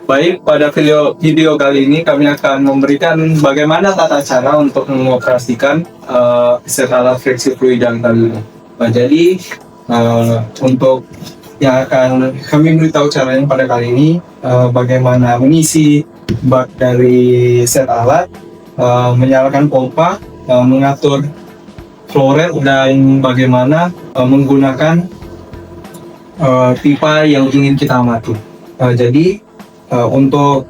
Baik, pada video kali ini kami akan memberikan bagaimana tata cara untuk mengoperasikan set alat friksi fluida kali ini. Nah, jadi untuk yang akan kami beritahu caranya pada kali ini, bagaimana mengisi bak dari set alat, menyalakan pompa, mengatur flow rate, dan bagaimana menggunakan pipa yang ingin kita amati. Jadi untuk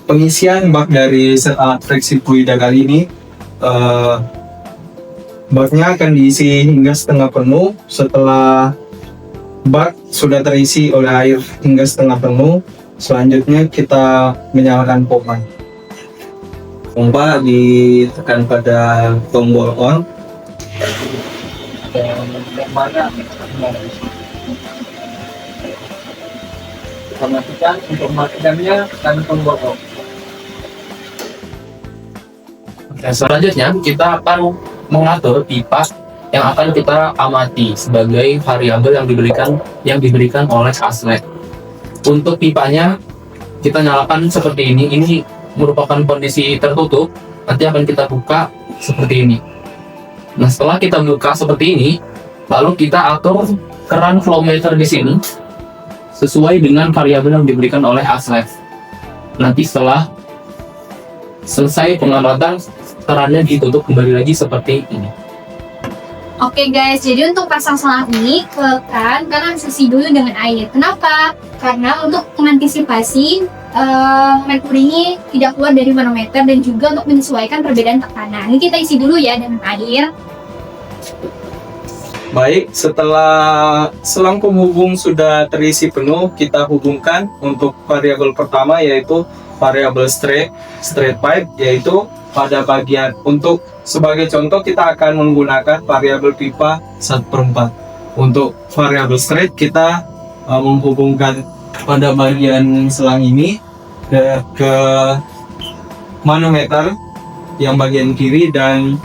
pengisian bak dari set alat friksi fluida kali ini, baknya akan diisi hingga setengah penuh. Setelah bak sudah terisi oleh air hingga setengah penuh, selanjutnya kita menyalakan pompa. Pompa ditekan pada tombol on. Kita matikan. Untuk mematikannya tekan tombol on. Dan selanjutnya kita akan mengatur pipa yang akan kita amati sebagai variabel yang diberikan oleh ASLED. Untuk pipanya kita nyalakan seperti ini. Ini merupakan kondisi tertutup. Nanti akan kita buka seperti ini. Nah, setelah kita buka seperti ini, lalu kita atur keran flow meter di sini sesuai dengan variabel yang diberikan oleh ASLED. Nanti setelah selesai pengamatan, kerannya ditutup kembali lagi seperti ini. Oke guys, jadi untuk pasang selang ini ke keran, kalian isi dulu dengan air. Kenapa? Karena untuk mengantisipasi merkuri ini tidak keluar dari manometer dan juga untuk menyesuaikan perbedaan tekanan. Ini kita isi dulu ya dengan air. Baik, setelah selang penghubung sudah terisi penuh, kita hubungkan untuk variabel pertama, yaitu variabel straight pipe, yaitu pada bagian, untuk sebagai contoh kita akan menggunakan variabel pipa 1/4. Untuk variabel straight kita menghubungkan pada bagian selang ini ke manometer yang bagian kiri, dan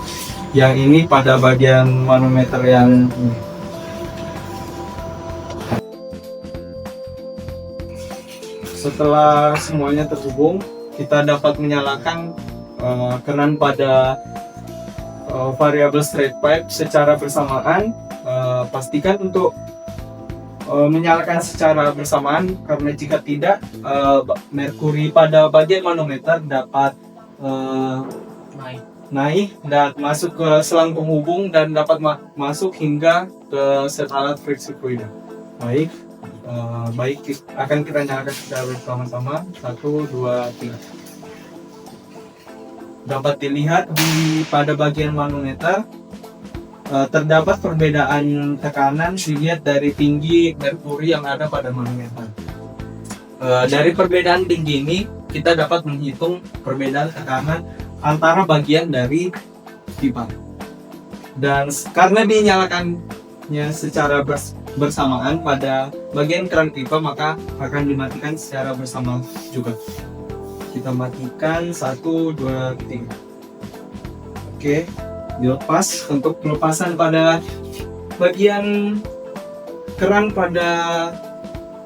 yang ini pada bagian manometer yang ini. Setelah semuanya terhubung, kita dapat menyalakan keran pada variabel straight pipe secara bersamaan. Pastikan untuk menyalakan secara bersamaan, karena jika tidak, merkuri pada bagian manometer dapat naik dan masuk ke selang penghubung dan dapat masuk hingga ke set alat friksi fluida. Baik, akan kita nyalakan secara bersama-sama. 1, 2, 3. Dapat dilihat pada bagian manometer terdapat perbedaan tekanan dilihat dari tinggi merkuri yang ada pada manometer. Dari perbedaan tinggi ini kita dapat menghitung perbedaan tekanan antara bagian dari pipa. Dan karena dinyalakannya secara bersamaan pada bagian keran pipa, maka akan dimatikan secara bersama juga. Kita matikan 1, 2, 3. Oke, dilepas. Untuk pelepasan pada bagian keran pada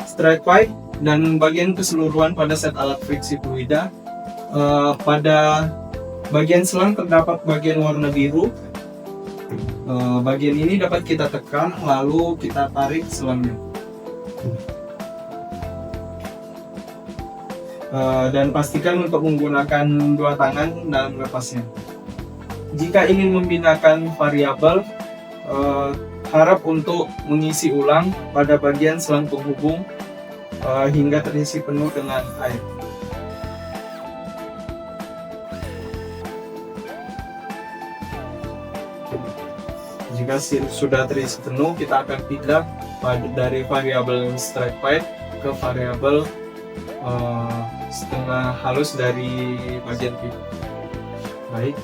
straight pipe dan bagian keseluruhan pada set alat friksi fluida, pada bagian selang terdapat bagian warna biru. Bagian ini dapat kita tekan, lalu kita tarik selangnya. Dan pastikan untuk menggunakan dua tangan dalam melepasnya. Jika ingin membinakan variabel, harap untuk mengisi ulang pada bagian selang penghubung hingga terisi penuh dengan air. Jika sudah terisi penuh, kita akan pindah dari variabel straight pipe ke variabel setengah halus dari bagian pipa. Baik,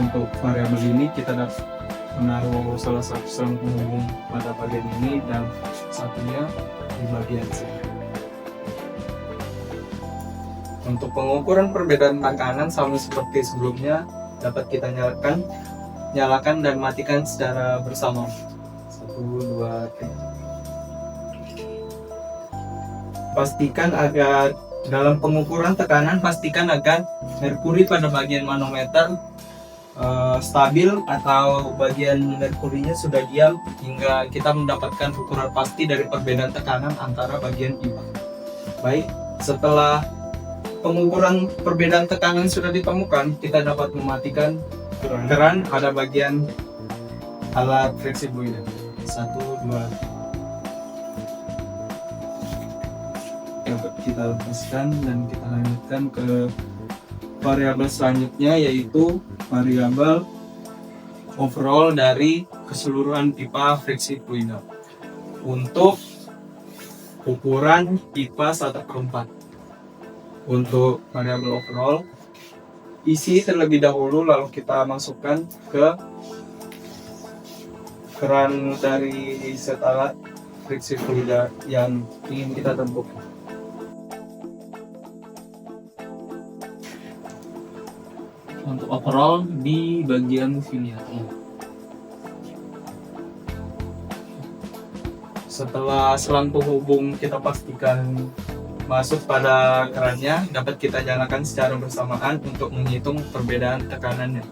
untuk variabel ini kita dapat menaruh salah satu selang penghubung pada bagian ini dan satunya di bagian sini. Untuk pengukuran perbedaan tekanan sama seperti sebelumnya, dapat kita nyalakan dan matikan secara bersama. 1, 2, 3. pastikan agar dalam pengukuran tekanan pastikan agar merkuri pada bagian manometer stabil atau bagian merkurinya sudah diam hingga kita mendapatkan ukuran pasti dari perbedaan tekanan antara bagian pipa. Baik, setelah pengukuran perbedaan tekanan sudah ditemukan, kita dapat mematikan keran pada bagian alat friksi boiler. 1, 2, kita lepaskan dan kita lanjutkan ke variabel selanjutnya, yaitu variabel overall dari keseluruhan pipa friksi fluida untuk ukuran pipa 1/4. Untuk variabel overall isi terlebih dahulu, lalu kita masukkan ke keran dari set alat friksi fluida yang ingin kita tentukan. Untuk overall di bagian sini ya. Setelah selang penghubung kita pastikan masuk pada kerannya, dapat kita nyalakan secara bersamaan untuk menghitung perbedaan tekanannya.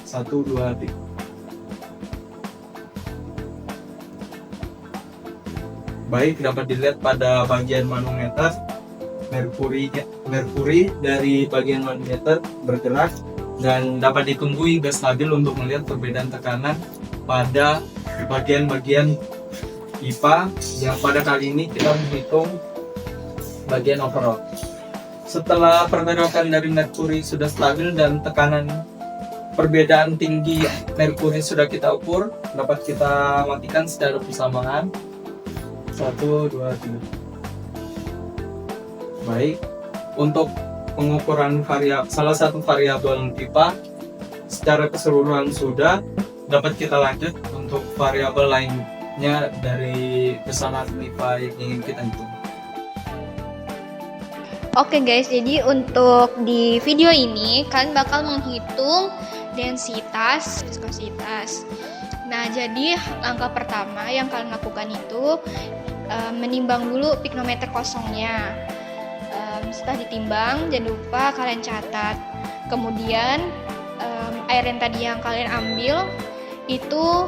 1, 2, 3. Baik, dapat dilihat pada bagian manometer merkuri dari bagian manometer bergerak dan dapat ditunggu hingga stabil untuk melihat perbedaan tekanan pada bagian-bagian pipa yang pada kali ini kita menghitung bagian overall. Setelah pergerakan dari merkuri sudah stabil dan tekanan perbedaan tinggi merkuri sudah kita ukur, dapat kita matikan secara bersamaan. 1, 2, 3. Baik, untuk pengukuran salah satu variabel pipa secara keseluruhan sudah, dapat kita lanjut untuk variabel lainnya dari pesanan pipa yang ingin kita hitung. Oke guys, jadi untuk di video ini kalian bakal menghitung densitas, viskositas. Nah, jadi langkah pertama yang kalian lakukan itu menimbang dulu piknometer kosongnya. Setelah ditimbang, jangan lupa kalian catat. Kemudian air yang tadi yang kalian ambil itu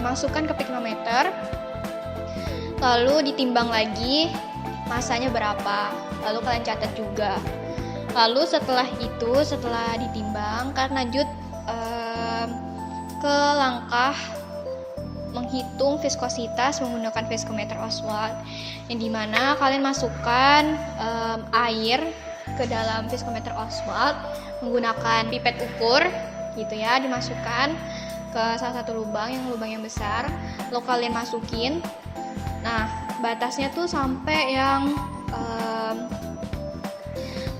masukkan ke piknometer, lalu ditimbang lagi masanya berapa, lalu kalian catat juga. Lalu setelah ditimbang, kalian lanjut ke langkah menghitung viskositas menggunakan viskometer Oswald, yang dimana kalian masukkan air ke dalam viskometer Oswald menggunakan pipet ukur gitu ya, dimasukkan ke salah satu lubang yang besar, lalu kalian masukin. Nah, batasnya tuh sampai yang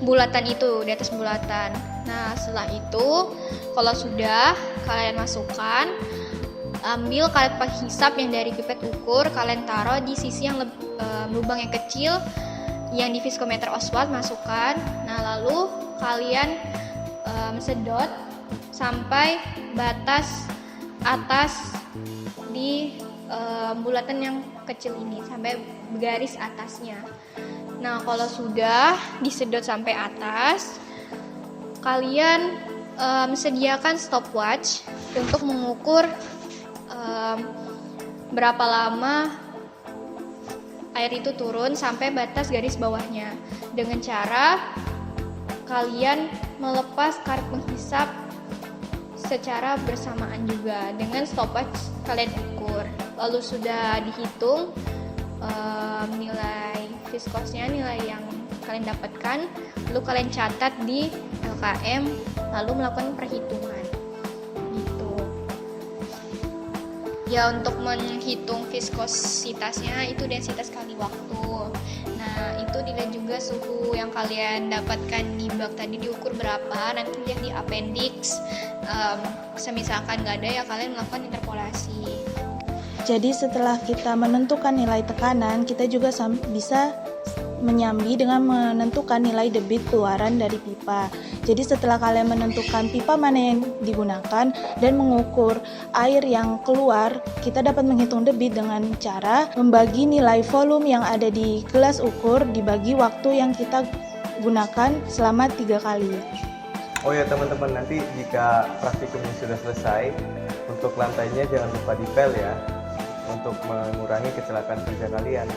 bulatan itu, di atas bulatan. Nah, setelah itu kalau sudah kalian masukkan, ambil karet penghisap yang dari pipet ukur, kalian taruh di sisi yang lubang yang kecil yang di viskometer Oswald, masukkan. Nah, lalu kalian sedot sampai batas atas di bulatan yang kecil ini, sampai garis atasnya. Nah, kalau sudah disedot sampai atas, kalian sediakan stopwatch untuk mengukur berapa lama air itu turun sampai batas garis bawahnya, dengan cara kalian melepas karet penghisap secara bersamaan juga dengan stopwatch kalian ukur. Lalu sudah dihitung nilai viskosnya, nilai yang kalian dapatkan, lalu kalian catat di LKM, lalu melakukan perhitungan gitu. Ya, untuk menghitung viskositasnya itu densitas kali waktu. Nah, itu dilihat juga suhu yang kalian dapatkan di bak tadi diukur berapa, nanti lihat di appendix. Semisalkan nggak ada, ya kalian melakukan interpolasi. Jadi setelah kita menentukan nilai tekanan, kita juga bisa menyambi dengan menentukan nilai debit keluaran dari pipa. Jadi setelah kalian menentukan pipa mana yang digunakan dan mengukur air yang keluar, kita dapat menghitung debit dengan cara membagi nilai volume yang ada di gelas ukur dibagi waktu yang kita gunakan selama 3 kali. Oh ya teman-teman, nanti jika praktikumnya sudah selesai, untuk lantainya jangan lupa dipel ya, untuk mengurangi kecelakaan kerja kalian.